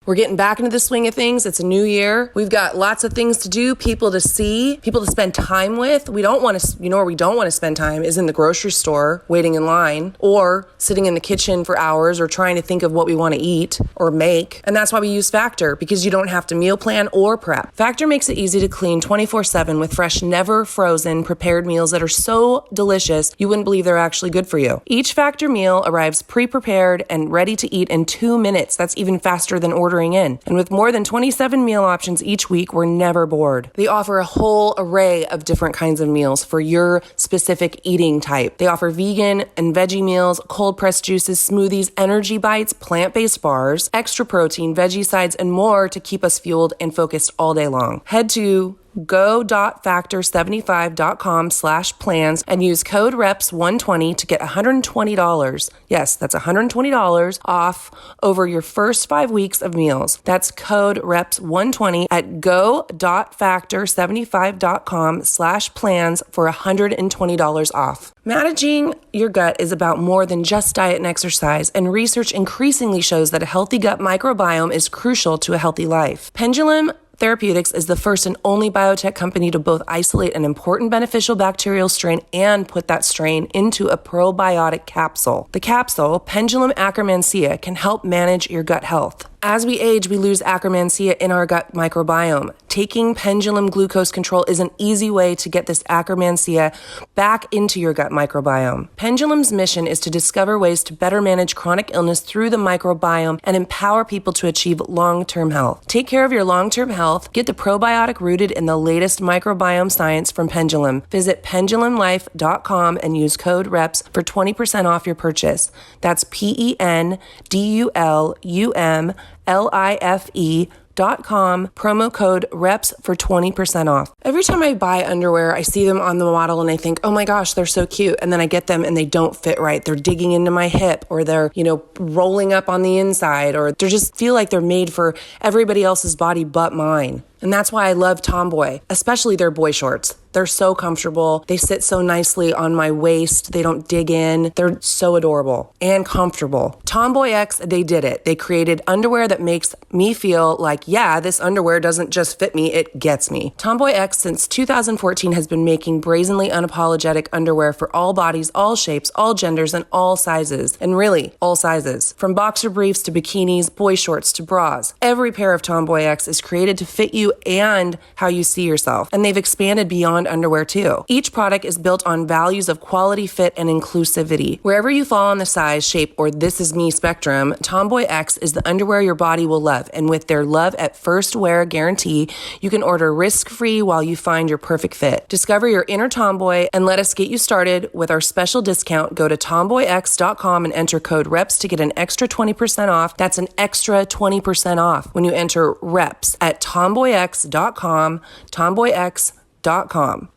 We're getting back into the swing of things. It's a new year. We've got lots of things to do, people to see, people to spend time with. We don't want to, where we don't want to spend time is in the grocery store waiting in line or sitting in the kitchen for hours or trying to think of what we want to eat or make. And that's why we use Factor, because you don't have to meal plan or prep. Factor makes it easy to clean 24/7 with fresh, never frozen, prepared meals that are so delicious you wouldn't believe they're actually good for you. Each Factor meal arrives pre-prepared and ready to eat in 2 minutes. That's even faster than ordering in. And with more than 27 meal options each week, we're never bored. They offer a whole array of different kinds of meals for your specific eating type. They offer vegan and veggie meals, cold pressed juices, smoothies, energy bites, plant-based bars, extra protein, veggie sides, and more to keep us fueled and focused all day long. Head to go.factor75.com/plans and use code REPS120 to get $120. Yes, that's $120 off over your first 5 weeks of meals. That's code REPS120 at go.factor75.com/plans for $120 off. Managing your gut is about more than just diet and exercise, and research increasingly shows that a healthy gut microbiome is crucial to a healthy life. Pendulum Therapeutics is the first and only biotech company to both isolate an important beneficial bacterial strain and put that strain into a probiotic capsule. The capsule, Pendulum Akkermansia, can help manage your gut health. As we age, we lose Akkermansia in our gut microbiome. Taking Pendulum Glucose Control is an easy way to get this Akkermansia back into your gut microbiome. Pendulum's mission is to discover ways to better manage chronic illness through the microbiome and empower people to achieve long-term health. Take care of your long-term health. Get the probiotic rooted in the latest microbiome science from Pendulum. Visit pendulumlife.com and use code REPS for 20% off your purchase. That's pendulumlife.com, promo code REPS for 20% off. Every time I buy underwear, I see them on the model and I think, oh my gosh, they're so cute. And then I get them and they don't fit right. They're digging into my hip, or they're, rolling up on the inside, or they just feel like they're made for everybody else's body but mine. And that's why I love Tomboy, especially their boy shorts. They're so comfortable. They sit so nicely on my waist. They don't dig in. They're so adorable and comfortable. Tomboy X, they did it. They created underwear that makes me feel like, yeah, this underwear doesn't just fit me, it gets me. Tomboy X, since 2014, has been making brazenly unapologetic underwear for all bodies, all shapes, all genders, and all sizes. And really, all sizes. From boxer briefs to bikinis, boy shorts to bras. Every pair of Tomboy X is created to fit you and how you see yourself. And they've expanded beyond underwear too. Each product is built on values of quality, fit, and inclusivity. Wherever you fall on the size, shape, or this is me spectrum, Tomboy X is the underwear your body will love. And with their love at first wear guarantee, you can order risk-free while you find your perfect fit. Discover your inner tomboy and let us get you started with our special discount. Go to tomboyx.com and enter code REPS to get an extra 20% off. That's an extra 20% off when you enter REPS at tomboyx.com, tomboyx.com.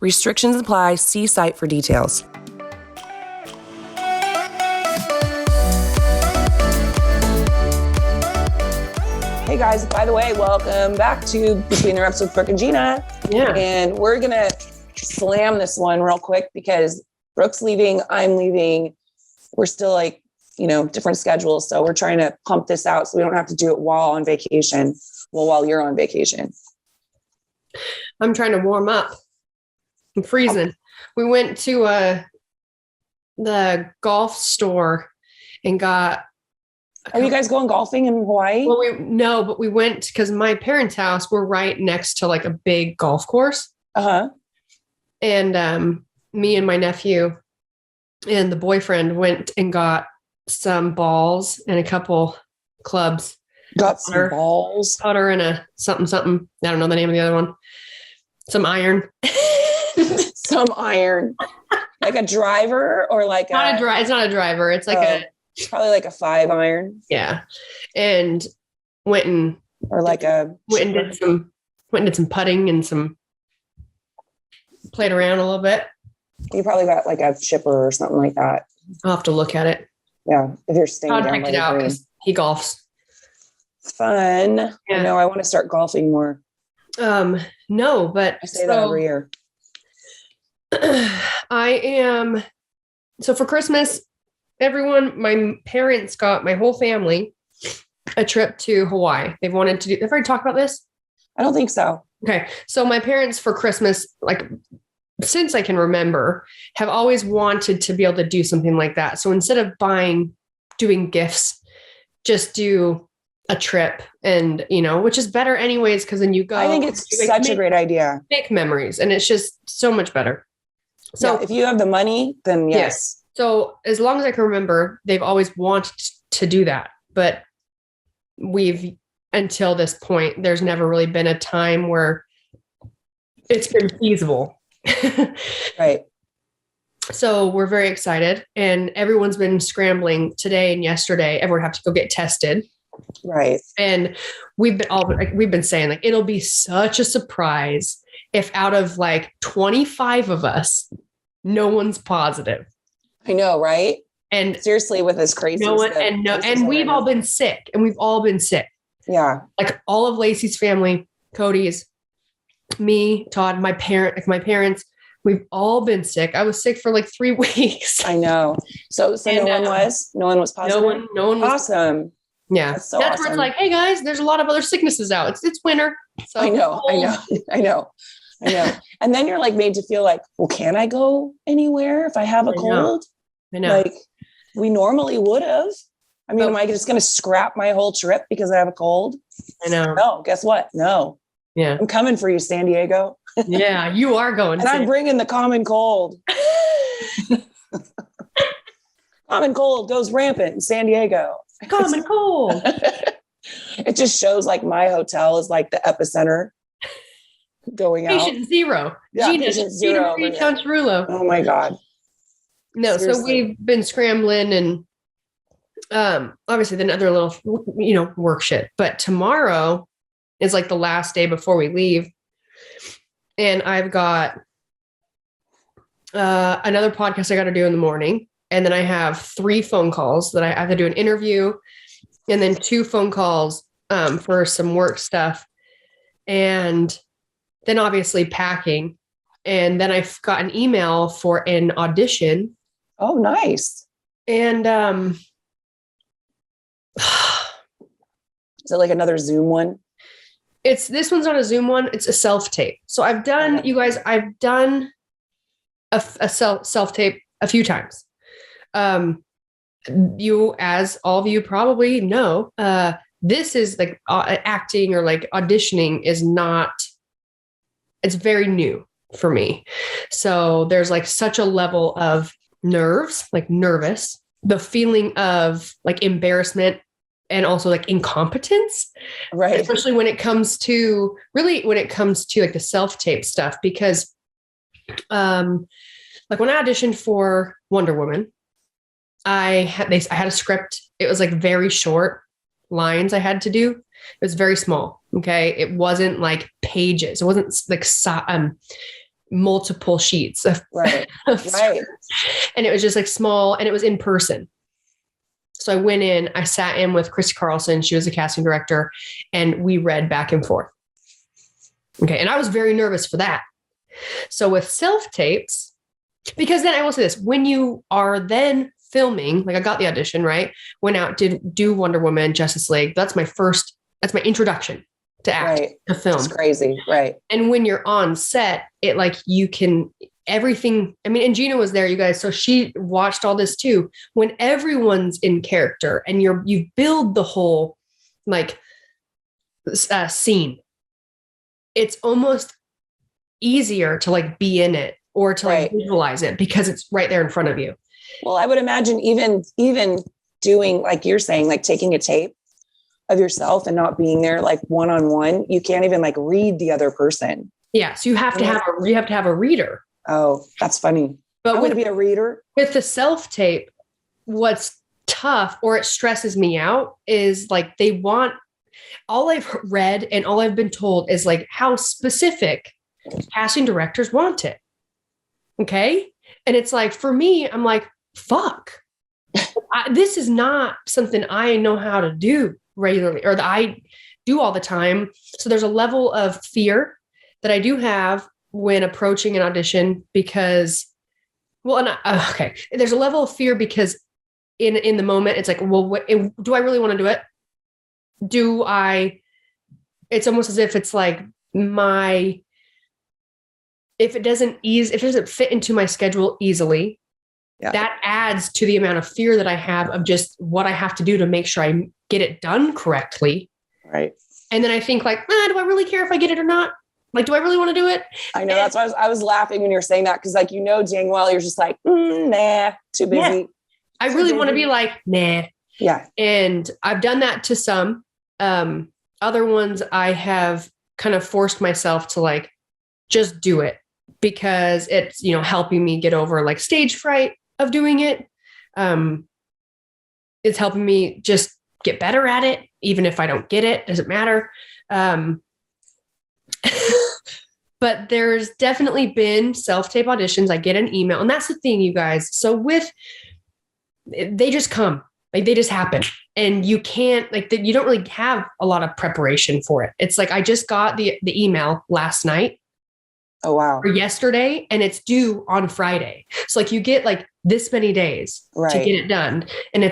Restrictions apply. See site for details. Hey guys, by the way, welcome back to Between the Reps with Brooke and Jeanna. Yeah. And we're going to slam this one real quick because Brooke's leaving, I'm leaving. We're still different schedules. So we're trying to pump this out so we don't have to do it while on vacation. Well, while you're on vacation. I'm trying to warm up. I'm freezing. We went to the golf store and got. Are you guys going golfing in Hawaii? Well, but we went because my parents' house, we're right next to like a big golf course. Uh-huh. And me and my nephew and the boyfriend went and got some balls and a couple clubs. Got some balls. Putter and a something. I don't know the name of the other one. Some iron. Some iron. Like a driver or like It's not a driver. It's like probably like a 5 iron. Yeah. And went and did some putting and played around a little bit. You probably got like a chipper or something like that. I'll have to look at it. Yeah. If you're staying I'll down check it out because he golfs. Fun. Yeah. I know. I want to start golfing more. No, but I say that every year. So for Christmas, my parents got my whole family a trip to Hawaii. They've wanted to do, have I already talked about this? I don't think so. Okay. So my parents for Christmas, like since I can remember, have always wanted to be able to do something like that. So instead of doing gifts, just do a trip and, which is better anyways, because then you go. I think it's such a great idea. Make memories. And it's just so much better. So if you have the money, then yes. So as long as I can remember, they've always wanted to do that. But until this point, there's never really been a time where it's been feasible. Right. So we're very excited, and everyone's been scrambling today and yesterday. Everyone have to go get tested. Right. And we've been saying like, it'll be such a surprise if out of like 25 of us, no one's positive. I know. Right. And seriously, with this crazy, and we've all been sick. Yeah. Like all of Lacey's family, Cody's, me, Todd, my parents, we've all been sick. I was sick for like 3 weeks. I know. So no one was positive. No one was awesome. Yeah. That's awesome. Where it's like, hey guys, there's a lot of other sicknesses out. It's winter. So I know. And then you're like made to feel like, well, can I go anywhere if I have a cold? I know. Like we normally would have. I mean, am I just going to scrap my whole trip because I have a cold? I know. No, guess what? No. Yeah. I'm coming for you, San Diego. Yeah, you are going. And I'm bringing the common cold. Common cold goes rampant in San Diego. Common cold. It just shows like my hotel is like the epicenter going out. Patient zero. Yeah, Jeanna, patient zero. Oh my God. No, seriously. So we've been scrambling and obviously then other little, work shit. But tomorrow is like the last day before we leave. And I've got another podcast I got to do in the morning. And then I have 3 phone calls that I have to do an interview and then 2 phone calls for some work stuff. And then obviously packing. And then I've got an email for an audition. Oh, nice. And is it like another Zoom one? This one's not a Zoom one. It's a self-tape. So I've done, you guys, I've done a self-tape a few times. You, as all of you probably know, this is like acting or like auditioning is not, it's very new for me. So there's like such a level of nerves, like nervous, the feeling of like embarrassment and also like incompetence, right? Especially when it comes to like the self-tape stuff, because like when I auditioned for Wonder Woman, I had a script. It was like very short lines I had to do. It was very small. Okay. It wasn't like pages. It wasn't like multiple sheets of, right. Right. And it was just like small, and it was in person. So I went in, I sat in with Christy Carlson. She was the casting director, and we read back and forth. Okay. And I was very nervous for that. So with self-tapes, because then I will say this, when you are then filming, like I got the audition, right? Went out, did do Wonder Woman, Justice League. That's my introduction to act, right. to film. It's crazy. Right. And when you're on set, it like, you can, everything. I mean, and Jeanna was there, you guys. So she watched all this too. When everyone's in character and you build the whole like scene, it's almost easier to like be in it or to like visualize it because it's right there in front of you. Well, I would imagine even doing, like you're saying, like taking a tape of yourself and not being there like one-on-one, you can't even like read the other person. Yeah. So you have to have a reader. Oh, that's funny. But I want to be a reader. With the self-tape, what's tough or it stresses me out is like all I've read and all I've been told is like how specific casting directors want it. Okay. And it's like, for me, I'm like, fuck, this is not something I know how to do regularly or that I do all the time. So there's a level of fear that I do have when approaching an audition because, there's a level of fear because in the moment, it's like, well, do I really want to do it? it's almost as if it's like if it doesn't fit into my schedule easily, that adds to the amount of fear that I have of just what I have to do to make sure I get it done correctly. Right. And then I think like, do I really care if I get it or not? Like, do I really want to do it? I know. That's why I was laughing when you were saying that. Cause like, dang well, you're just like, nah, too busy. Yeah. I really want to be like, nah. Yeah. And I've done that to some. Other ones I have kind of forced myself to like, just do it because it's, helping me get over like stage fright of doing it. It's helping me just get better at it. Even if I don't get it, doesn't matter. But there's definitely been self-tape auditions. I get an email, and that's the thing, you guys. So they just come. Like they just happen, and you can't you don't really have a lot of preparation for it. It's like I just got the email last night. Oh wow! Or yesterday, and it's due on Friday. So like you get like this many days to get it done, and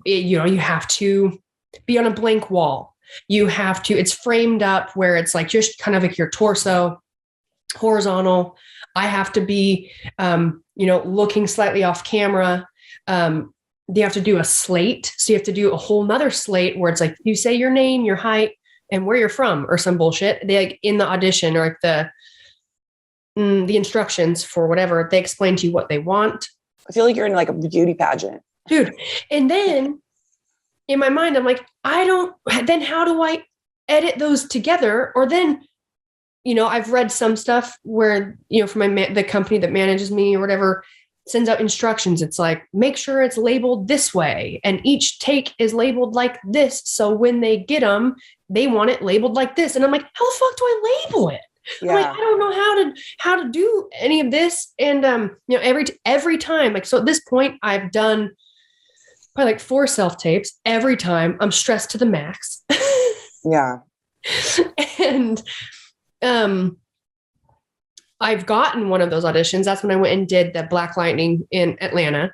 you have to be on a blank wall. It's framed up where it's like just kind of like your torso, horizontal. I have to be, looking slightly off camera. You have to do a slate. So you have to do a whole nother slate where it's like, you say your name, your height, and where you're from or some bullshit. They like in the audition or like the instructions for whatever, they explain to you what they want. I feel like you're in like a beauty pageant. Dude. And then in my mind, I'm like, then how do I edit those together? Or then, I've read some stuff where, from the company that manages me or whatever, sends out instructions. It's like, make sure it's labeled this way. And each take is labeled like this. So when they get them, they want it labeled like this. And I'm like, how the fuck do I label it? Yeah. Like, I don't know how to do any of this. And, every time, like, so at this point I've done probably like 4 self-tapes. Every time I'm stressed to the max. Yeah. And, I've gotten one of those auditions. That's when I went and did the Black Lightning in Atlanta.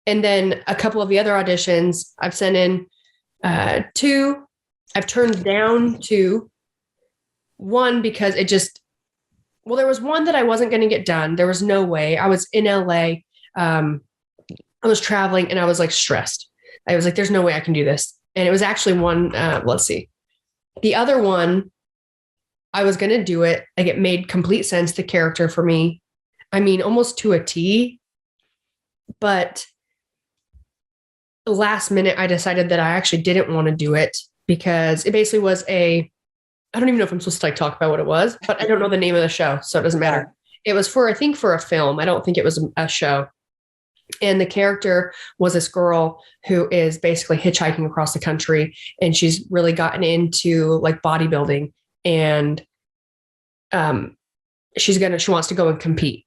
And then a couple of the other auditions I've sent in 2. I've turned down 2. 1 because there was one that I wasn't going to get done. There was no way. I was in LA. I was traveling and I was like stressed. I was like, there's no way I can do this. And it was actually one, let's see. The other one, I was going to do it. Like it made complete sense, the character for me. I mean, almost to a T. But the last minute, I decided that I actually didn't want to do it because it basically was I don't even know if I'm supposed to like talk about what it was, but I don't know the name of the show, so it doesn't matter. It was for a film. I don't think it was a show. And the character was this girl who is basically hitchhiking across the country, and she's really gotten into like bodybuilding, and she wants to go and compete.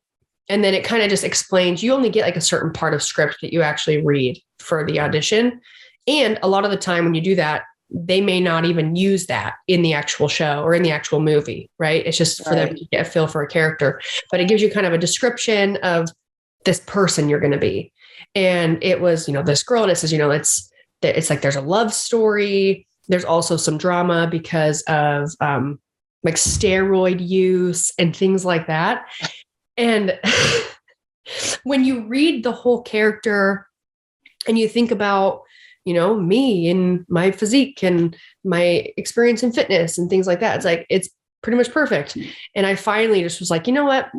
And then it kind of just explains, you only get like a certain part of script that you actually read for the audition. And a lot of the time when you do that, they may not even use that in the actual show or in the actual movie, right? It's just for them to get a feel for a character, but it gives you kind of a description of this person you're going to be. And it was, this girl, and it says, it's like, there's a love story. There's also some drama because of, like steroid use and things like that. And when you read the whole character and you think about, me and my physique and my experience in fitness and things like that, it's like, it's pretty much perfect. And I finally just was like, you know what?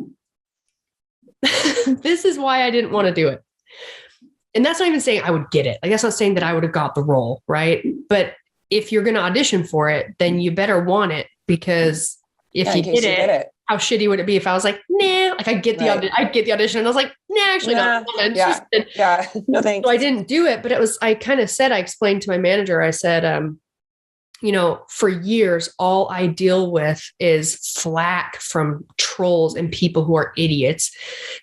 This is why I didn't want to do it. And that's not even saying I would get it. Like, that's not saying that I would have got the role, right? But if you're going to audition for it, then you better want it, because if you get it, how shitty would it be if I was like, nah, like I'd get the audition and I was like, nah, actually not. Yeah. No thanks. So I didn't do it, but I explained to my manager, I said, for years, all I deal with is flack from trolls and people who are idiots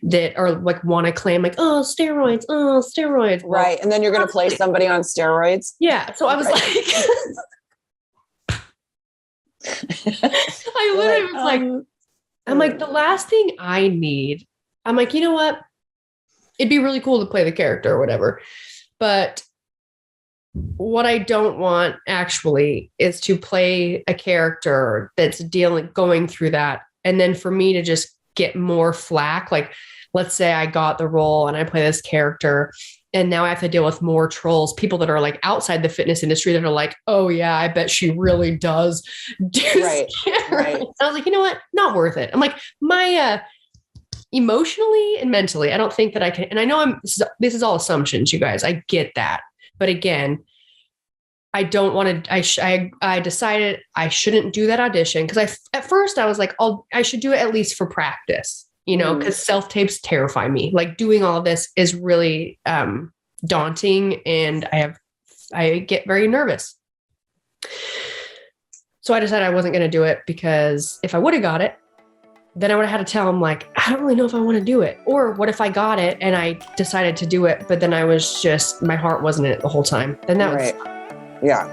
that are like, want to claim like, oh, steroids. Right. Well, and then you're going to play somebody on steroids. Yeah. So I was like, I literally was like, I'm like, the last thing I need, I'm like, you know what? It'd be really cool to play the character or whatever. But what I don't want actually is to play a character that's going through that. And then for me to just get more flack. Like, let's say I got the role and I play this character and now I have to deal with more trolls, people that are like outside the fitness industry that are like, oh yeah, I bet she really does do right. I was like, you know what? Not worth it. I'm like, my emotionally and mentally, I don't think that I can. And I know this is all assumptions, you guys. I get that. But again, I don't want to, I decided I shouldn't do that audition because at first I was like, I should do it at least for practice, because self-tapes terrify me. Like doing all of this is really daunting and I get very nervous. So I decided I wasn't going to do it because if I would have got it, then I would have had to tell him like, I don't really know if I want to do it. Or what if I got it and I decided to do it, but then I was my heart wasn't in it the whole time. Then that was. Yeah.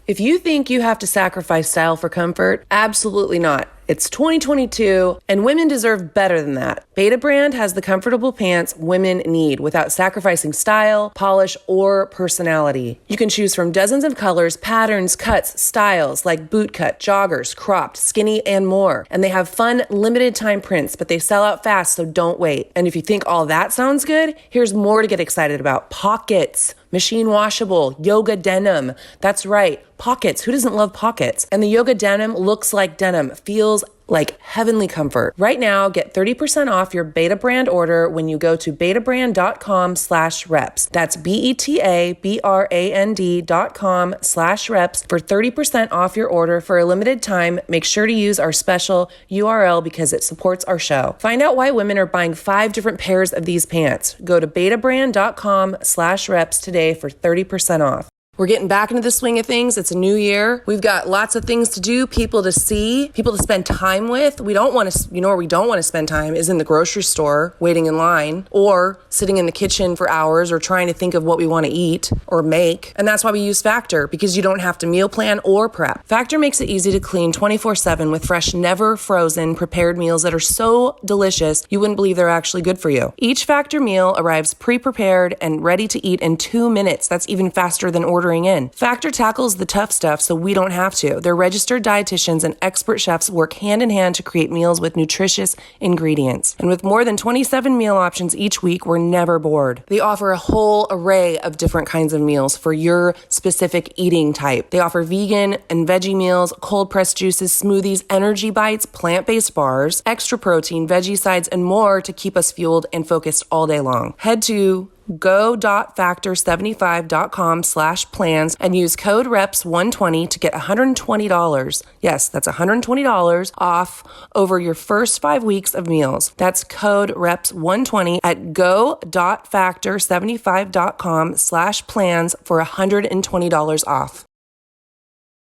If you think you have to sacrifice style for comfort, absolutely not. It's 2022, and women deserve better than that. Beta Brand has the comfortable pants women need without sacrificing style, polish, or personality. You can choose from dozens of colors, patterns, cuts, styles like bootcut, joggers, cropped, skinny, and more. And they have fun, limited-time prints, but they sell out fast, so don't wait. And if you think all that sounds good, here's more to get excited about. Pockets. Machine washable, yoga denim. That's right, pockets. Who doesn't love pockets? And the yoga denim looks like denim, feels like heavenly comfort. Right now, get 30% off your Beta Brand order when you go to betabrand.com/reps. That's betabrand.com/reps for 30% off your order for a limited time. Make sure to use our special URL because it supports our show. Find out why women are buying 5 different pairs of these pants. Go to betabrand.com/reps today for 30% off. We're getting back into the swing of things. It's a new year. We've got lots of things to do, people to see, people to spend time with. We don't want to, where we don't want to spend time is in the grocery store waiting in line or sitting in the kitchen for hours or trying to think of what we want to eat or make. And that's why we use Factor, because you don't have to meal plan or prep. Factor makes it easy to clean 24/7 with fresh, never frozen, prepared meals that are so delicious you wouldn't believe they're actually good for you. Each Factor meal arrives pre-prepared and ready to eat in 2 minutes. That's even faster than ordering in. Factor tackles the tough stuff so we don't have to. Their registered dietitians and expert chefs work hand in hand to create meals with nutritious ingredients. And with more than 27 meal options each week, we're never bored. They offer a whole array of different kinds of meals for your specific eating type. They offer vegan and veggie meals, cold pressed juices, smoothies, energy bites, plant-based bars, extra protein, veggie sides, and more to keep us fueled and focused all day long. Head to go.factor75.com/plans and use code REPS120 to get $120. Yes, that's $120 off over your first 5 weeks of meals. That's code REPS120 at go.factor75.com/plans for $120 off.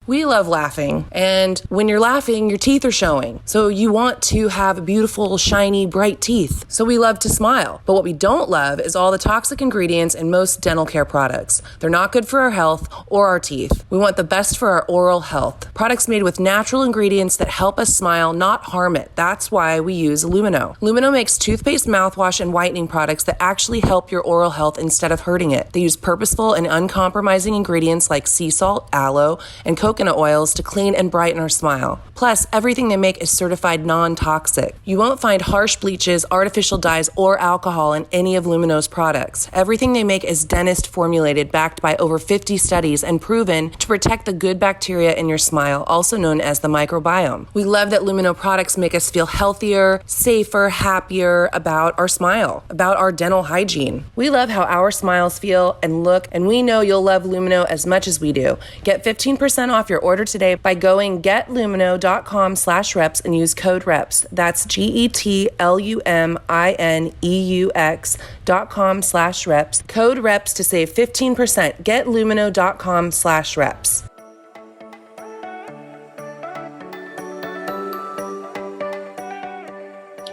We love laughing, and when you're laughing, your teeth are showing. So you want to have beautiful, shiny, bright teeth. So we love to smile. But what we don't love is all the toxic ingredients in most dental care products. They're not good for our health or our teeth. We want the best for our oral health. Products made with natural ingredients that help us smile, not harm it. That's why we use Lumino. Lumino makes toothpaste, mouthwash, and whitening products that actually help your oral health instead of hurting it. They use purposeful and uncompromising ingredients like sea salt, aloe, and coconut oils to clean and brighten our smile. Plus, everything they make is certified non-toxic. You won't find harsh bleaches, artificial dyes, or alcohol in any of Lumino's products. Everything they make is dentist formulated, backed by over 50 studies, and proven to protect the good bacteria in your smile, also known as the microbiome. We love that Lumino products make us feel healthier, safer, happier about our smile, about our dental hygiene. We love how our smiles feel and look, and we know you'll love Lumino as much as we do. Get 15% off your order today by going getlumino.com/reps and use code REPS. That's GETLUMINEUX.com/reps. Code REPS to save 15%. Getlumino.com/reps.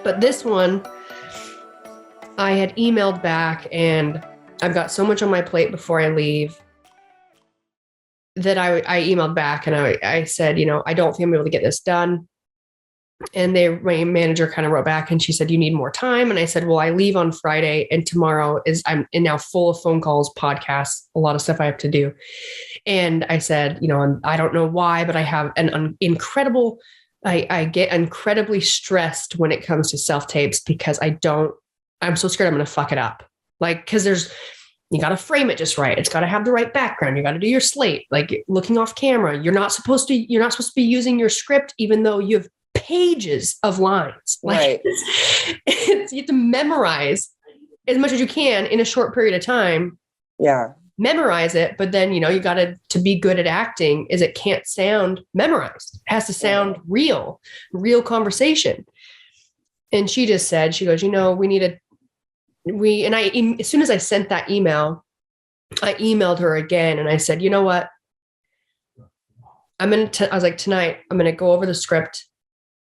But this one, I had emailed back, and I've got so much on my plate before I leave that I emailed back and I said, I don't think I'm able to get this done. And my manager kind of wrote back and she said, you need more time. And I said, well, I leave on Friday and tomorrow I'm now full of phone calls, podcasts, a lot of stuff I have to do. And I said, I don't know why, but I have an incredible, I get incredibly stressed when it comes to self-tapes because I'm so scared I'm going to fuck it up. Like, cause you got to frame it just right. It's got to have the right background. You got to do your slate, like looking off camera. You're not supposed to be using your script, even though you have pages of lines. Like, you have to memorize as much as you can in a short period of time. Yeah. Memorize it. But then, you got to be good at acting is it can't sound memorized. It has to sound real conversation. And she just said, she goes, as soon as I sent that email, I emailed her again and I said, you know what? I was like, tonight I'm going to go over the script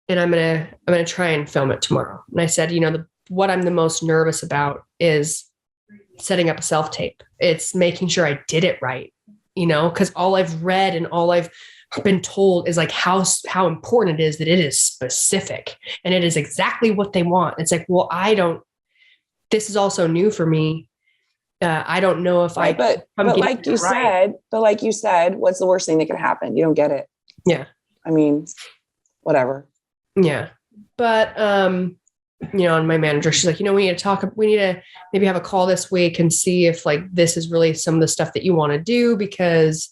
and I'm going to try and film it tomorrow. And I said, what I'm the most nervous about is setting up a self-tape. It's making sure I did it right, because all I've read and all I've been told is like how important it is that it is specific and it is exactly what they want. It's like, well, this is also new for me. I don't know if but like you said, what's the worst thing that could happen? You don't get it. Yeah. I mean, whatever. Yeah. But, and my manager, she's like, we need to maybe have a call this week and see if like, this is really some of the stuff that you want to do because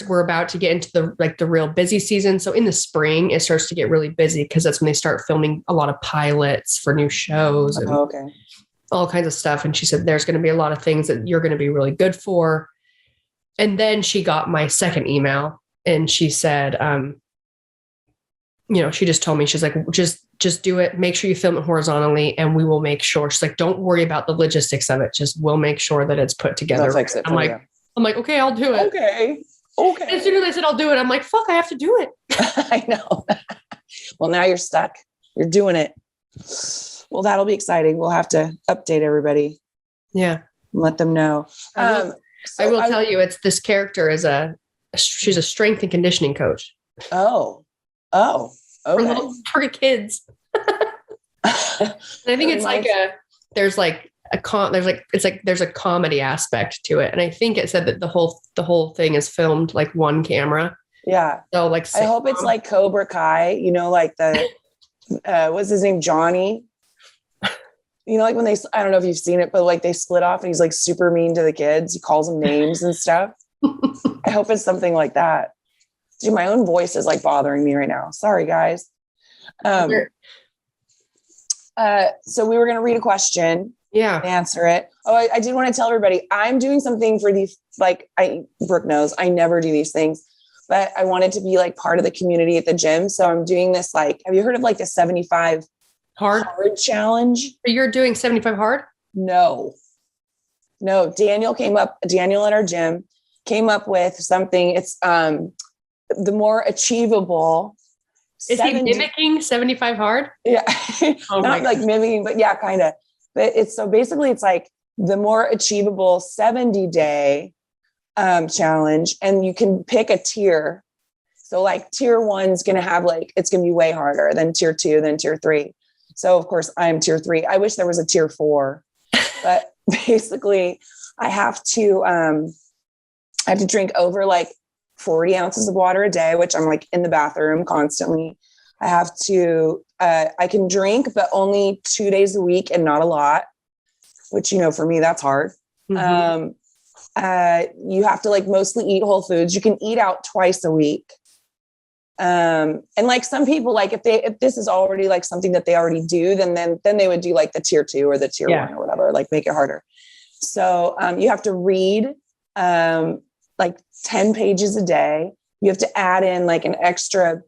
we're about to get into the real busy season. So in the spring, it starts to get really busy because that's when they start filming a lot of pilots for new shows and all kinds of stuff. And she said, there's going to be a lot of things that you're going to be really good for. And then she got my second email and she said, she just told me, she's like, just do it. Make sure you film it horizontally and we will make sure. She's like, don't worry about the logistics of it. Just we'll make sure that it's put together. They'll fix it I'm like, okay, I'll do it. Okay. And as soon as I said, I'll do it, I'm like, fuck, I have to do it. I know. Well, now you're stuck. You're doing it. Well, that'll be exciting. We'll have to update everybody. Yeah. Let them know. I will tell you, this character she's a strength and conditioning coach. Oh, okay. For kids. And I think it's like there's a comedy aspect to it. And I think it said that the whole thing is filmed like one camera. Yeah. So like, I hope it's like Cobra Kai, like the, what's his name? Johnny, like when I don't know if you've seen it, but like they split off and he's like super mean to the kids. He calls them names and stuff. I hope it's something like that. Dude, my own voice is like bothering me right now. Sorry, guys. So we were going to read a question. Yeah. Answer it. Oh, I did want to tell everybody, I'm doing something for these, Brooke knows I never do these things, but I wanted to be like part of the community at the gym. So I'm doing this, have you heard of like the 75 hard challenge? You're doing 75 hard? No. Daniel at our gym came up with something. It's, the more achievable. Is he mimicking 75 hard? Yeah. Not like mimicking, but yeah, kind of. But it's like the more achievable 70-day challenge. And you can pick a tier. So like tier 1's going to have it's going to be way harder than tier 2, then tier 3. So of course I'm tier 3. I wish there was a tier 4, but basically I have to drink over 40 ounces of water a day, which I'm in the bathroom constantly. I have to, I can drink, but only 2 days a week and not a lot, which, for me, that's hard. Mm-hmm. You have to mostly eat whole foods. You can eat out twice a week. And some people, if this is already something that they already do, then they would do the tier 2 or the tier 1 or whatever, make it harder. So, you have to read, 10 pages a day. You have to add in an extra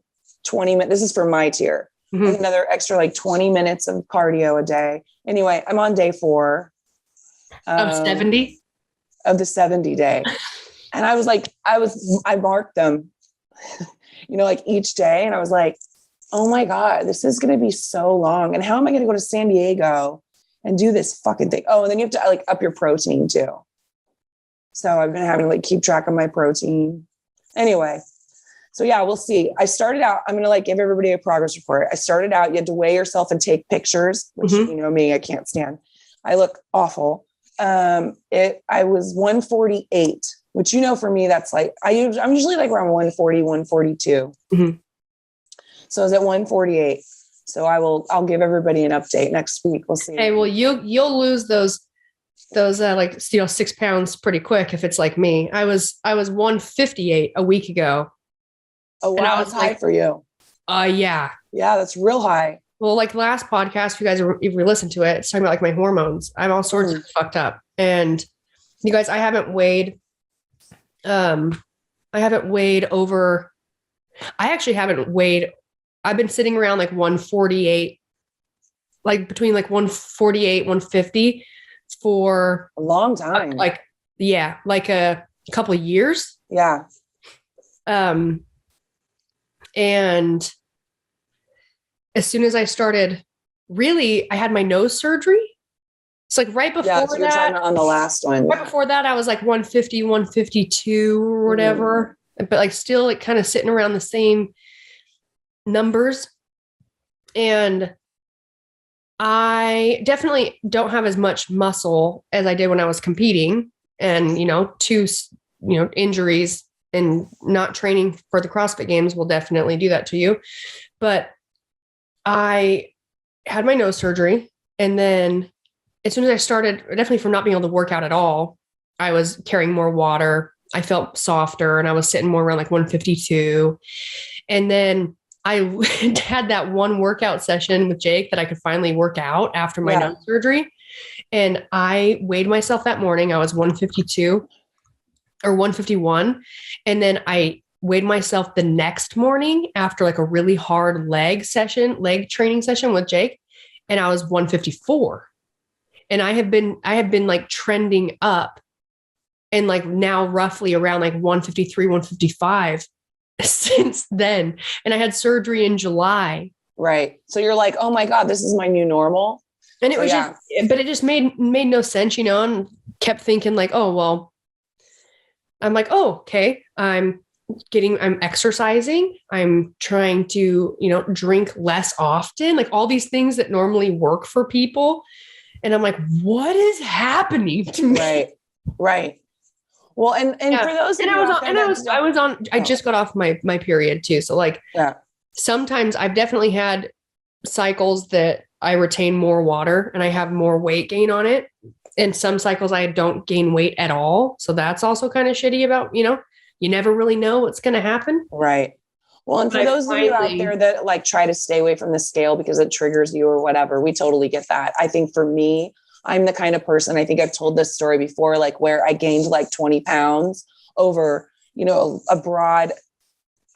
20 minutes. This is for my tier. Mm-hmm. Another extra 20 minutes of cardio a day. Anyway, I'm on day 4. Of 70? Of the 70 day. And I marked them, each day. And I was like, oh my God, this is going to be so long. And how am I going to go to San Diego and do this fucking thing? Oh, and then you have to up your protein too. So I've been having to keep track of my protein. Anyway, So yeah, we'll see. I started out, I'm going to like give everybody a progress report. I started out, you had to weigh yourself and take pictures, which you know me, I can't stand. I look awful. I was 148, which, you know, for me, that's like, I'm usually like around 140, 142. So I was at 148. So I'll give everybody an update next week. We'll see. Hey, well, you'll lose those like, 6 pounds pretty quick. If it's like me, I was 158 a week ago. Oh, wow. That's high for you. Yeah. Yeah. That's real high. Well, like last podcast, if you listen to it, it's talking about like my hormones. I'm all sorts of fucked up. And you guys, I haven't weighed over, I've been sitting around like 148, like between like 148, 150 for a long time. Like a couple of years. Yeah. And as soon as I started, really, I had my nose surgery. It's like right before so you're talking about on the last one. Right before that, I was like 150, 152 or whatever, but like still like kind of sitting around the same numbers. And I definitely don't have as much muscle as I did when I was competing, and, injuries and not training for the CrossFit Games will definitely do that to you. But I had my nose surgery, and then as soon as I started, definitely from not being able to work out at all, I was carrying more water. I felt softer, and I was sitting more around like 152. And then I had that one workout session with Jake that I could finally work out after my nose surgery. And I weighed myself that morning. I was 152 or 151. And then I weighed myself the next morning after like a really hard leg training session with Jake. And I was 154. And I have been like trending up, and like now roughly around like 153, 155 since then. And I had surgery in July. Right. So you're like, oh my God, this is my new normal. And it was it just made no sense, and kept thinking like, oh, well, I'm like, oh, okay. I'm exercising. I'm trying to, drink less often, like all these things that normally work for people. And I'm like, what is happening to me? Right. Well, and for those, I just got off my period too. So like, sometimes I've definitely had cycles that I retain more water and I have more weight gain on it. And some cycles I don't gain weight at all. So that's also kind of shitty about, you never really know what's going to happen. Right. Well, and for those of you out there that like try to stay away from the scale because it triggers you or whatever, we totally get that. I think for me, I'm the kind of person, I think I've told this story before, like where I gained like 20 pounds over, a broad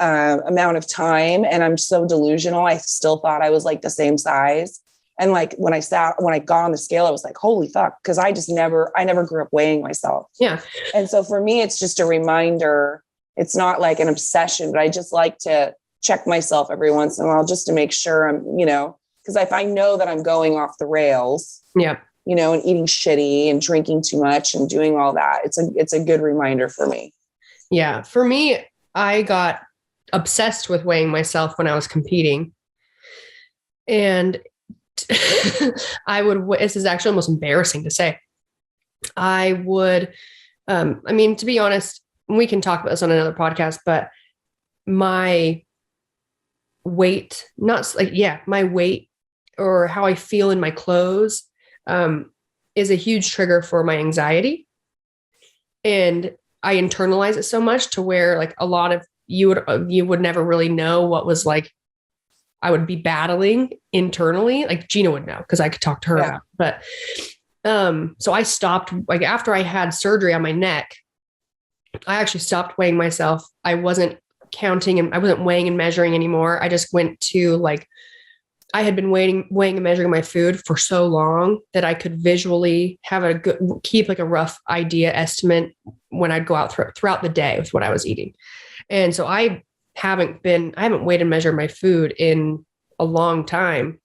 amount of time. And I'm so delusional. I still thought I was like the same size. And like when I got on the scale, I was like, holy fuck. Cause I never grew up weighing myself. Yeah. And so for me, it's just a reminder. It's not like an obsession, but I just like to check myself every once in a while just to make sure I'm, cause if I know that I'm going off the rails, and eating shitty and drinking too much and doing all that, it's a good reminder for me. Yeah. For me, I got obsessed with weighing myself when I was competing. And this is actually almost embarrassing to say. I would, to be honest, we can talk about this on another podcast, but my weight, my weight or how I feel in my clothes, is a huge trigger for my anxiety. And I internalize it so much to where like a lot of you would never really know what was like, I would be battling internally. Like Jeanna would know because I could talk to her about it. But, so I stopped, like after I had surgery on my neck, I actually stopped weighing myself. I wasn't counting and I wasn't weighing and measuring anymore. I just went to like, I had been weighing and measuring my food for so long that I could visually keep like a rough idea estimate when I'd go out throughout the day with what I was eating. And so I haven't weighed and measured my food in a long time.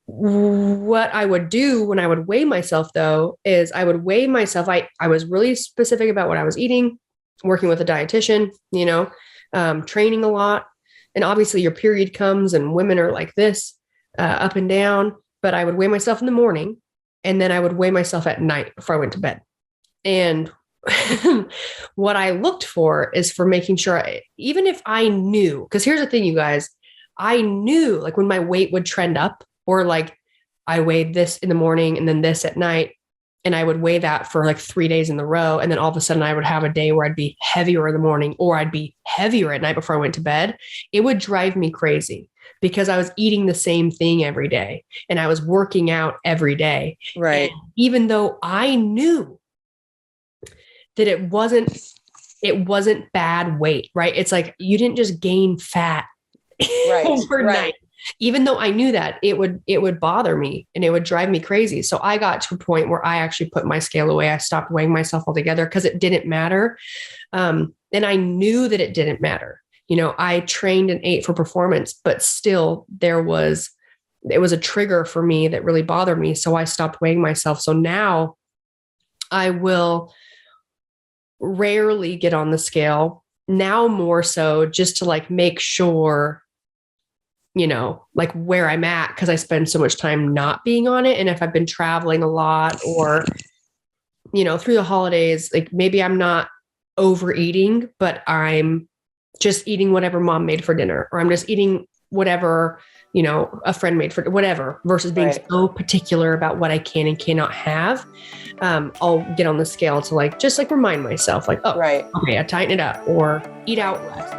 What I would do when I would weigh myself though, is I would weigh myself. I was really specific about what I was eating. working with a dietitian, training a lot. And obviously your period comes and women are like this, up and down, but I would weigh myself in the morning and then I would weigh myself at night before I went to bed. And what I looked for is for making sure, even if I knew, because here's the thing, you guys, I knew like when my weight would trend up, or like I weighed this in the morning and then this at night, and I would weigh that for like 3 days in a row. And then all of a sudden I would have a day where I'd be heavier in the morning or I'd be heavier at night before I went to bed. It would drive me crazy because I was eating the same thing every day and I was working out every day. Right. And even though I knew that it wasn't bad weight, right? It's like, you didn't just gain fat overnight. Right. Even though I knew that, it would bother me and it would drive me crazy. So I got to a point where I actually put my scale away. I stopped weighing myself altogether because it didn't matter. And I knew that it didn't matter. I trained and ate for performance, but still it was a trigger for me that really bothered me. So I stopped weighing myself. So now I will rarely get on the scale now, more so just to like make sure, like where I'm at, because I spend so much time not being on it. And if I've been traveling a lot or, through the holidays, like maybe I'm not overeating, but I'm just eating whatever mom made for dinner, or I'm just eating whatever, a friend made for whatever, versus being so particular about what I can and cannot have. I'll get on the scale to just remind myself okay, I tighten it up or eat out less.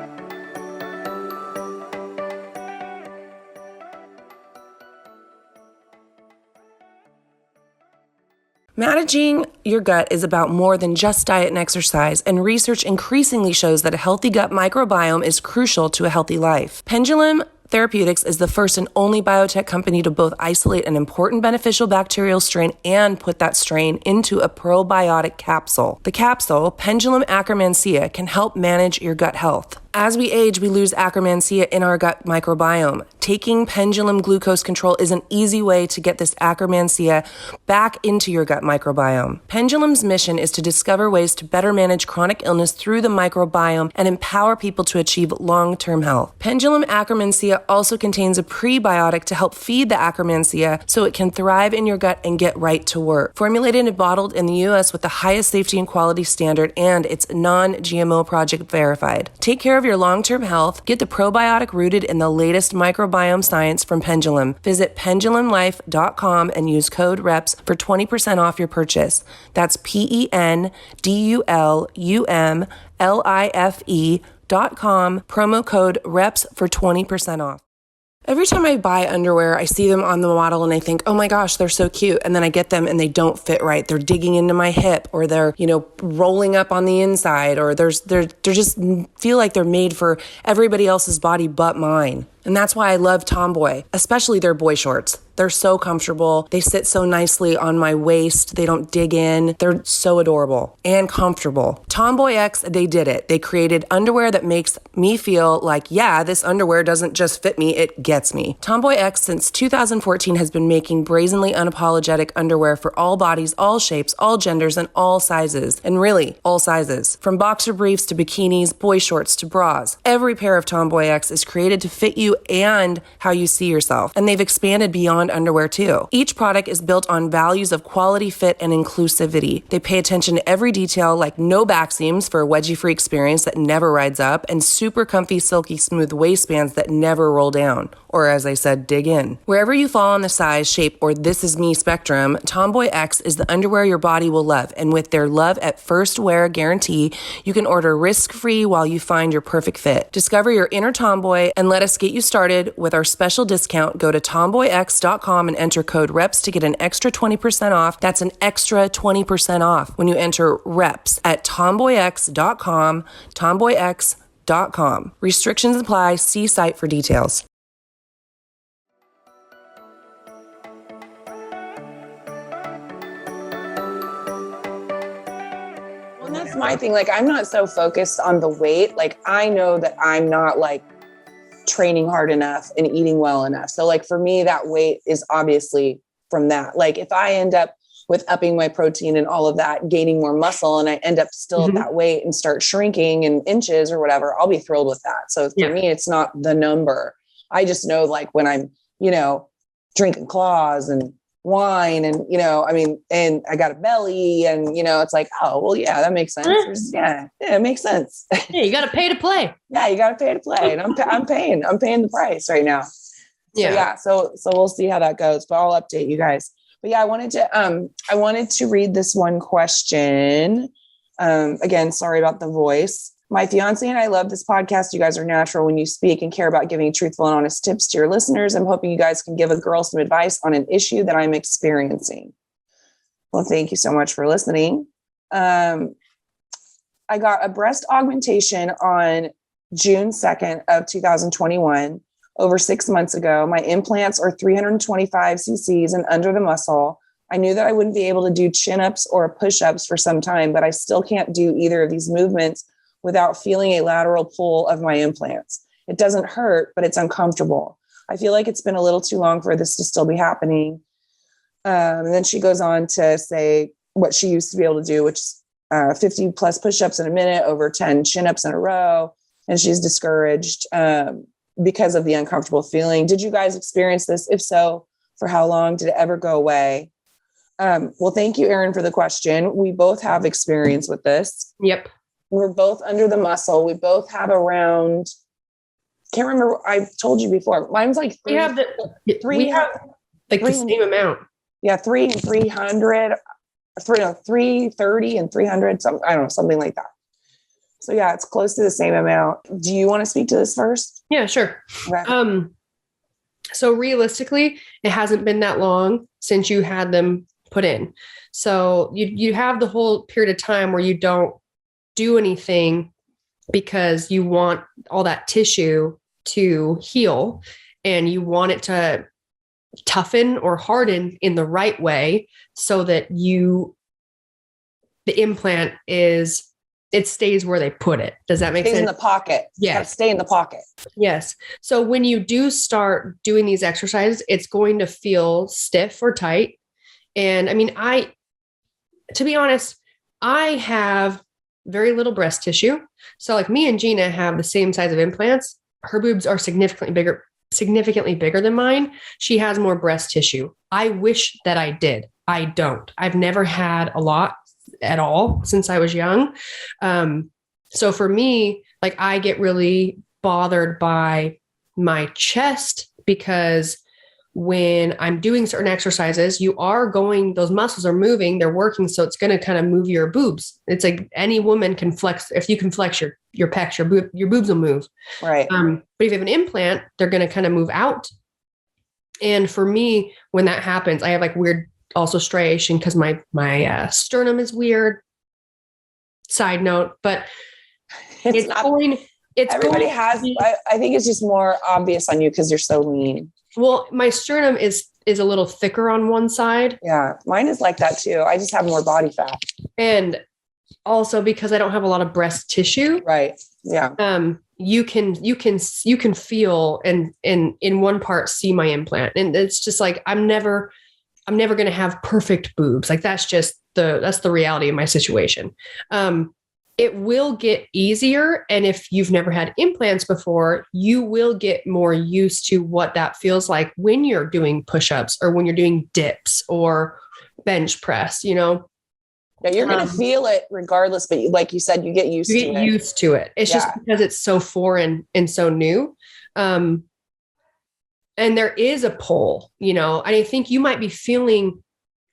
Managing your gut is about more than just diet and exercise, and research increasingly shows that a healthy gut microbiome is crucial to a healthy life. Pendulum Therapeutics is the first and only biotech company to both isolate an important beneficial bacterial strain and put that strain into a probiotic capsule. The capsule, Pendulum Akkermansia, can help manage your gut health. As we age, we lose Akkermansia in our gut microbiome. Taking Pendulum Glucose Control is an easy way to get this Akkermansia back into your gut microbiome. Pendulum's mission is to discover ways to better manage chronic illness through the microbiome and empower people to achieve long-term health. Pendulum Akkermansia also contains a prebiotic to help feed the Akkermansia so it can thrive in your gut and get right to work. Formulated and bottled in the U.S. with the highest safety and quality standard, and it's non-GMO project verified. Take care of your long-term health. Get the probiotic rooted in the latest microbiome science from Pendulum. Visit pendulumlife.com and use code REPS for 20% off your purchase. That's pendulumlife.com, promo code REPS for 20% off. Every time I buy underwear, I see them on the model and I think, oh my gosh, they're so cute. And then I get them and they don't fit right. They're digging into my hip, or they're, rolling up on the inside, or they're just feel like they're made for everybody else's body but mine. And that's why I love Tomboy, especially their boy shorts. They're so comfortable. They sit so nicely on my waist. They don't dig in. They're so adorable and comfortable. Tomboy X, they did it. They created underwear that makes me feel like, yeah, this underwear doesn't just fit me, it gets me. Tomboy X, since 2014, has been making brazenly unapologetic underwear for all bodies, all shapes, all genders, and all sizes. And really, all sizes. From boxer briefs to bikinis, boy shorts to bras. Every pair of Tomboy X is created to fit you and how you see yourself. And they've expanded beyond underwear too. Each product is built on values of quality, fit, and inclusivity. They pay attention to every detail, like no back seams for a wedgie-free experience that never rides up, and super comfy, silky, smooth waistbands that never roll down, or as I said, dig in. Wherever you fall on the size, shape, or this is me spectrum, Tomboy X is the underwear your body will love. And with their love at first wear guarantee, you can order risk-free while you find your perfect fit. Discover your inner tomboy and let us get you started with our special discount. Go to tomboyx.com and enter code REPS to get an extra 20% off. That's an extra 20% off when you enter REPS at tomboyx.com, tomboyx.com. Restrictions apply. See site for details. Well, that's my thing. I'm not so focused on the weight. I know that I'm not training hard enough and eating well enough. So for me, that weight is obviously from that. If I end up with upping my protein and all of that, gaining more muscle, and I end up still at that weight and start shrinking in inches or whatever, I'll be thrilled with that. So for me, it's not the number. I just know like when I'm, drinking claws and wine and, and I got a belly and, it's like, oh, well, yeah, that makes sense. Yeah, it makes sense. Yeah, you got to pay to play. Yeah, you got to pay to play. And I'm paying the price right now. So we'll see how that goes, but I'll update you guys. But yeah, I wanted to read this one question. Again, sorry about the voice. My fiance and I love this podcast. You guys are natural when you speak and care about giving truthful and honest tips to your listeners. I'm hoping you guys can give a girl some advice on an issue that I'm experiencing. Well, thank you so much for listening. I got a breast augmentation on June 2nd of 2021, over 6 months ago. My implants are 325 cc's and under the muscle. I knew that I wouldn't be able to do chin-ups or push-ups for some time, but I still can't do either of these movements without feeling a lateral pull of my implants. It doesn't hurt, but it's uncomfortable. I feel like it's been a little too long for this to still be happening. And then she goes on to say what she used to be able to do, which is 50 plus push-ups in a minute, over 10 chin-ups in a row. And she's discouraged because of the uncomfortable feeling. Did you guys experience this? If so, for how long? Did it ever go away? Well, thank you, Erin, for the question. We both have experience with this. Yep. We're both under the muscle. We both have around, can't remember. I told you before. Mine's like we have like the same amount. Yeah. 300, 330 and 300. I don't know, something like that. So yeah, it's close to the same amount. Do you want to speak to this first? Yeah, sure. Okay. So realistically, it hasn't been that long since you had them put in. So you have the whole period of time where you don't do anything because you want all that tissue to heal and you want it to toughen or harden in the right way so that the implant it stays where they put it. Does that make sense? Stays in the pocket. Yeah. Stay in the pocket. Yes. So when you do start doing these exercises, it's going to feel stiff or tight. And I mean, to be honest, I have very little breast tissue. So like me and Jeanna have the same size of implants. Her boobs are significantly bigger than mine. She has more breast tissue. I wish that I did. I don't. I've never had a lot at all since I was young. So for me, like I get really bothered by my chest because when I'm doing certain exercises, those muscles are moving, they're working. So it's going to kind of move your boobs. It's like any woman can flex. If you can flex your pecs, your boobs will move. Right. But if you have an implant, they're going to kind of move out. And for me, when that happens, I have like weird also striation because my sternum is weird. Side note, but everybody has, I think it's just more obvious on you because you're so lean. Well, my sternum is a little thicker on one side. Yeah, mine is like that too. I just have more body fat. And also because I don't have a lot of breast tissue. Right. Yeah. You can feel and in one part see my implant. And it's just like I'm never going to have perfect boobs. Like that's the reality of my situation. It will get easier. And if you've never had implants before, you will get more used to what that feels like when you're doing push-ups or when you're doing dips or bench press, Yeah, you're going to feel it regardless. But like you said, you get used to it. You get used to it. It's just because it's so foreign and so new. And there is a pull, and I think you might be feeling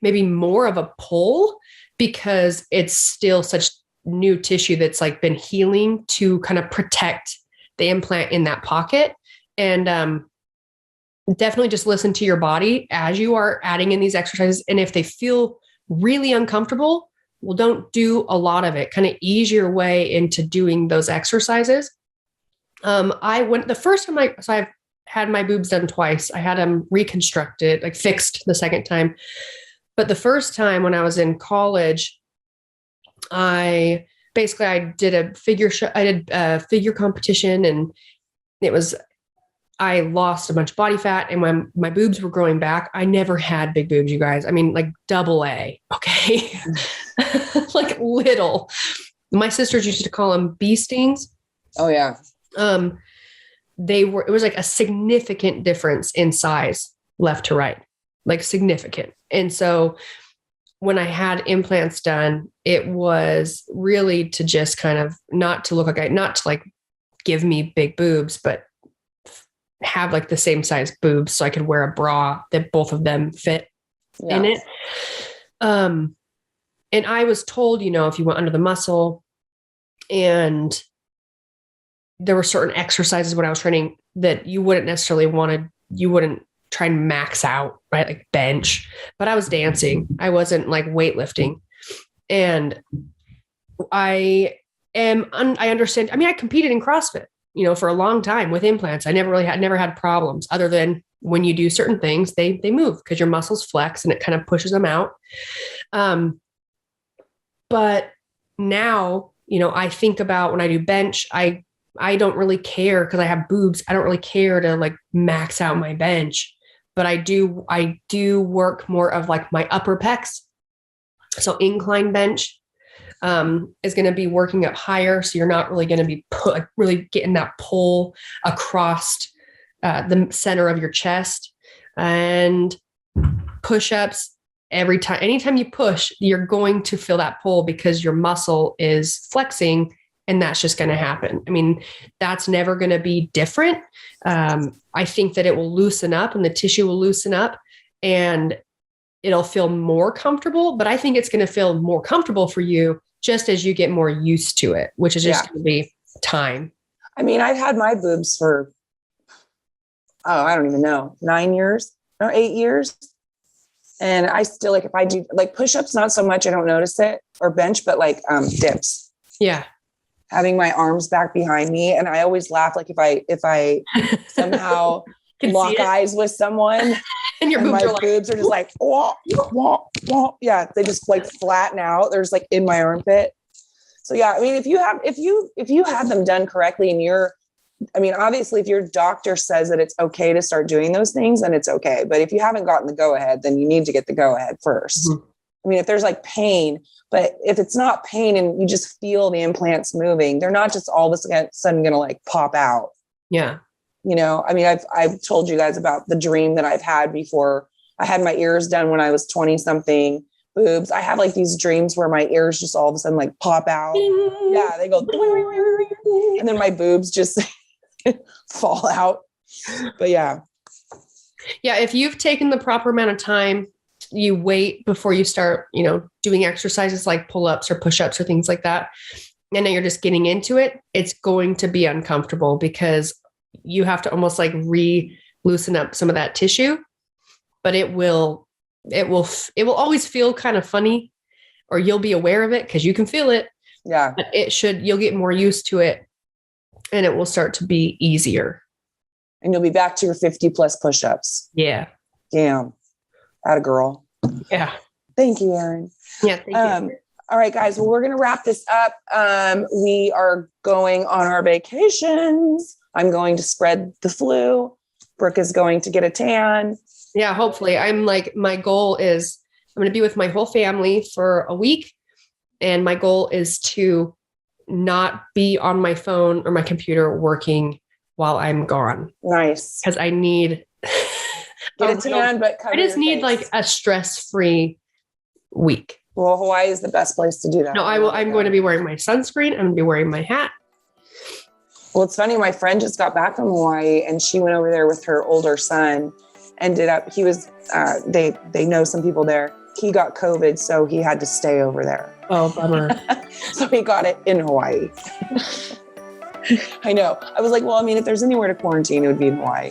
maybe more of a pull because it's still such new tissue that's like been healing to kind of protect the implant in that pocket. And definitely just listen to your body as you are adding in these exercises. And if they feel really uncomfortable, well, don't do a lot of it. Kind of ease your way into doing those exercises. I went the first time I've had my boobs done twice. I had them reconstructed, like fixed the second time. But the first time when I was in college, I did a figure competition, and it was I lost a bunch of body fat and when my boobs were growing back, I never had big boobs, you guys. I mean, like double A. Okay. Like little. My sisters used to call them bee stings. Oh yeah. It was like a significant difference in size left to right, like significant. And so when I had implants done, it was really to just kind of not to like give me big boobs, but have like the same size boobs so I could wear a bra that both of them fit in it. And I was told, if you went under the muscle and there were certain exercises when I was training that you wouldn't necessarily you wouldn't try and max out, right? Like bench, but I was dancing. I wasn't like weightlifting. And I understand. I mean, I competed in CrossFit, for a long time with implants. I never had problems other than when you do certain things, they move because your muscles flex and it kind of pushes them out. But now, I think about when I do bench, I don't really care because I have boobs. I don't really care to like max out my bench, but I do work more of like my upper pecs. So incline bench is going to be working up higher. So you're not really going to be really getting that pull across the center of your chest. And push-ups, anytime you push, you're going to feel that pull because your muscle is flexing, and that's just going to happen. I mean, that's never going to be different. I think that it will loosen up and the tissue will loosen up and it'll feel more comfortable, but I think it's going to feel more comfortable for you just as you get more used to it, which is just going to be time. I mean, I've had my boobs for, I don't even know, 9 years or 8 years. And I still if I do like push-ups, not so much, I don't notice it, or bench, but like dips. Yeah. Having my arms back behind me. And I always laugh, like if I somehow lock eyes with someone and your boobs boobs are just like, wah, wah, wah. Yeah. They just like flatten out. There's like in my armpit. So yeah, I mean, if you have them done correctly and obviously if your doctor says that it's okay to start doing those things, then it's okay. But if you haven't gotten the go ahead, then you need to get the go ahead first. Mm-hmm. I mean, if there's like pain, but if it's not pain and you just feel the implants moving, they're not just all of a sudden going to like pop out. Yeah. I've told you guys about the dream that I've had before. I had my ears done when I was 20 something, boobs. I have like these dreams where my ears just all of a sudden like pop out. Yeah. They go, and then my boobs just fall out. But yeah. Yeah. If you've taken the proper amount of time, you wait before you start, doing exercises like pull-ups or push-ups or things like that. And then you're just getting into it. It's going to be uncomfortable because you have to almost like loosen up some of that tissue, but it will always feel kind of funny, or you'll be aware of it because you can feel it. Yeah. But you'll get more used to it and it will start to be easier. And you'll be back to your 50 plus push-ups. Yeah. Damn. Atta girl. Yeah. Thank you, Erin. Yeah. Thank you. All right, guys. Well, we're going to wrap this up. We are going on our vacations. I'm going to spread the flu. Brooke is going to get a tan. Yeah, hopefully. My goal is I'm going to be with my whole family for a week. And my goal is to not be on my phone or my computer working while I'm gone. Nice. Because I need get a tan, but I just need like a stress-free week. Well, Hawaii is the best place to do that. No, I'm going to be wearing my sunscreen. I'm going to be wearing my hat. Well, it's funny. My friend just got back from Hawaii and she went over there with her older son. He was, they know some people there. He got COVID, so he had to stay over there. Oh, bummer. So he got it in Hawaii. I know. I was like, well, if there's anywhere to quarantine, it would be in Hawaii.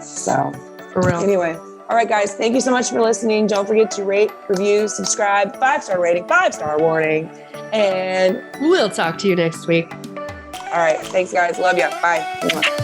So for real. Anyway. All right, guys. Thank you so much for listening. Don't forget to rate, review, subscribe, 5-star rating, 5-star warning. And we'll talk to you next week. All right. Thanks, guys. Love you. Bye.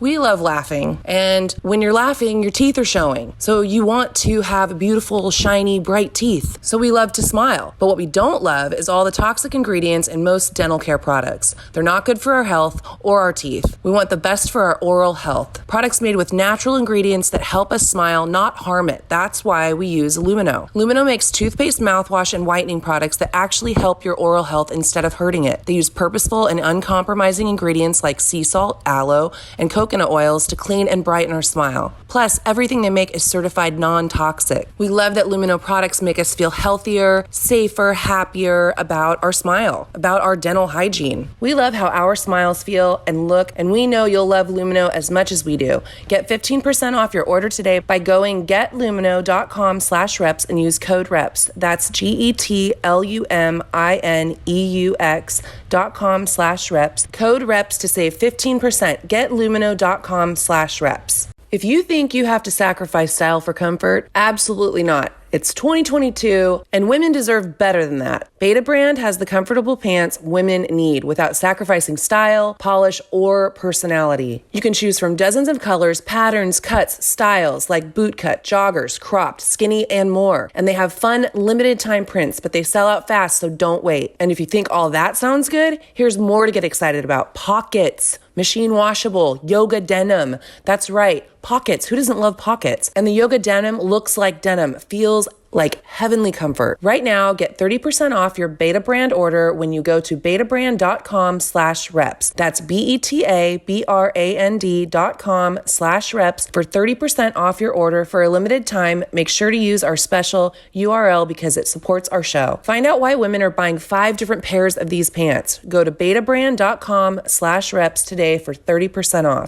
We love laughing. And when you're laughing, your teeth are showing. So you want to have beautiful, shiny, bright teeth. So we love to smile. But what we don't love is all the toxic ingredients in most dental care products. They're not good for our health or our teeth. We want the best for our oral health. Products made with natural ingredients that help us smile, not harm it. That's why we use Lumino. Lumino makes toothpaste, mouthwash, and whitening products that actually help your oral health instead of hurting it. They use purposeful and uncompromising ingredients like sea salt, aloe, and coconut oils to clean and brighten our smile. Plus, everything they make is certified non-toxic. We love that Lumino products make us feel healthier, safer, happier about our smile, about our dental hygiene. We love how our smiles feel and look, and we know you'll love Lumino as much as we do. Get 15% off your order today by going getlumino.com/reps and use code REPS. That's GETLUMINEUX.com/reps. Code REPS to save 15%. Getlumino.com/reps. If you think you have to sacrifice style for comfort, absolutely not. It's 2022, and women deserve better than that. Beta Brand has the comfortable pants women need without sacrificing style, polish, or personality. You can choose from dozens of colors, patterns, cuts, styles like boot cut, joggers, cropped, skinny, and more. And they have fun, limited time prints, but they sell out fast, so don't wait. And if you think all that sounds good, here's more to get excited about. Pockets. Machine washable, yoga denim. That's right, pockets. Who doesn't love pockets? And the yoga denim looks like denim, feels like heavenly comfort. Right now, get 30% off your Beta Brand order when you go to betabrand.com/reps. That's BETABRAND.com/reps for 30% off your order for a limited time. Make sure to use our special URL because it supports our show. Find out why women are buying 5 different pairs of these pants. Go to betabrand.com/reps today for 30% off.